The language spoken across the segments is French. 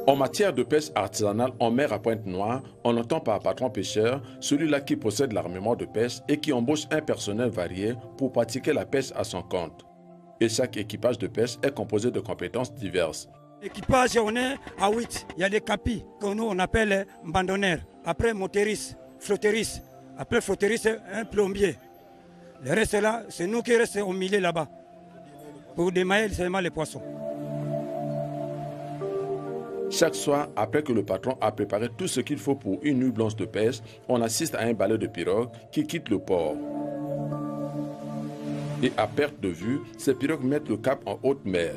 En matière de pêche artisanale en mer à Pointe-Noire, on entend par patron pêcheur celui-là qui possède l'armement de pêche et qui embauche un personnel varié pour pratiquer la pêche à son compte. Et chaque équipage de pêche est composé de compétences diverses. L'équipage, on est à 8. Il y a des capis que nous on appelle bandonnaires. Après motoristes, flotteristes. Après flotteriste, un plombier. Le reste là, c'est nous qui restons au milieu là-bas. Pour démailler seulement les poissons. Chaque soir, après que le patron a préparé tout ce qu'il faut pour une nuit blanche de pêche, on assiste à un balai de pirogues qui quitte le port. Et à perte de vue, ces pirogues mettent le cap en haute mer.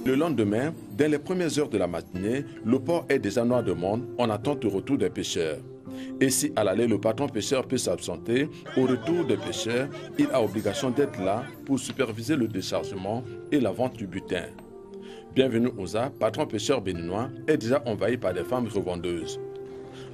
Le lendemain, dès les premières heures de la matinée, le port est déjà noir de monde en attente du retour des pêcheurs. Et si à l'aller, le patron pêcheur peut s'absenter, au retour des pêcheurs, il a obligation d'être là pour superviser le déchargement et la vente du butin. Bienvenue Ouza, patron pêcheur béninois, est déjà envahi par des femmes revendeuses.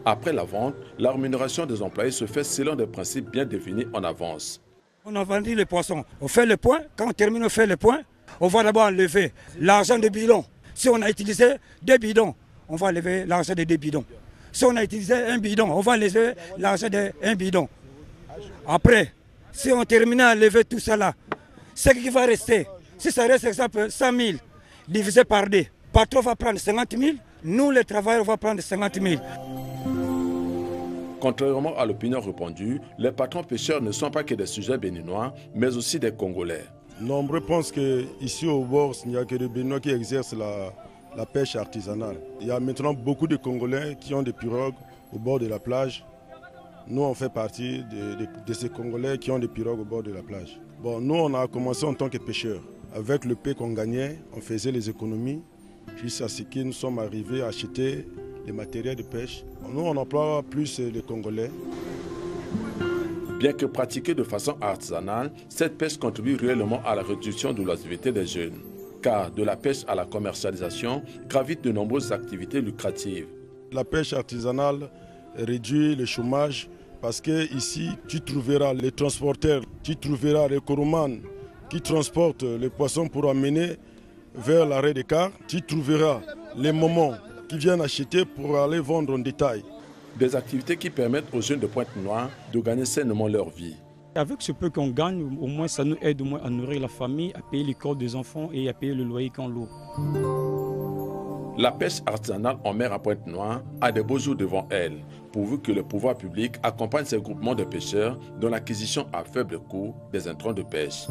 Après la vente, la rémunération des employés se fait selon des principes bien définis en avance. On a vendu les poissons, on fait le point, quand on termine, on fait le point, on va d'abord enlever l'argent des bidons. Si on a utilisé 2 bidons, on va enlever l'argent des 2 bidons. Si on a utilisé 1 bidon, on va enlever l'argent de 1 bidon. Après, si on termine à enlever tout ça là, ce qui va rester, si ça reste exemple 100 000 divisé par 2, le patron va prendre 50 000, nous les travailleurs on va prendre 50 000. Contrairement à l'opinion répandue, les patrons pêcheurs ne sont pas que des sujets béninois, mais aussi des Congolais. Nombreux pensent qu'ici au bord, il n'y a que des Béninois qui exercent la pêche artisanale. Il y a maintenant beaucoup de Congolais qui ont des pirogues au bord de la plage. Nous, on fait partie de ces Congolais qui ont des pirogues au bord de la plage. Bon, nous, on a commencé en tant que pêcheurs. Avec le paie qu'on gagnait, on faisait les économies jusqu'à ce que nous sommes arrivés à acheter les matériels de pêche. Nous, on emploie plus les Congolais. Bien que pratiquée de façon artisanale, cette pêche contribue réellement à la réduction de l'activité des jeunes. Car de la pêche à la commercialisation gravitent de nombreuses activités lucratives. La pêche artisanale réduit le chômage parce que ici tu trouveras les transporteurs, tu trouveras les coromans qui transportent les poissons pour amener vers l'arrêt des cars, tu trouveras les moments qui viennent acheter pour aller vendre en détail. Des activités qui permettent aux jeunes de Pointe-Noire de gagner sainement leur vie. Avec ce peu qu'on gagne, au moins ça nous aide au moins à nourrir la famille, à payer l'école des enfants et à payer le loyer qu'on loue. La pêche artisanale en mer à Pointe-Noire a de beaux jours devant elle, pourvu que le pouvoir public accompagne ces groupements de pêcheurs dans l'acquisition à faible coût des intrants de pêche.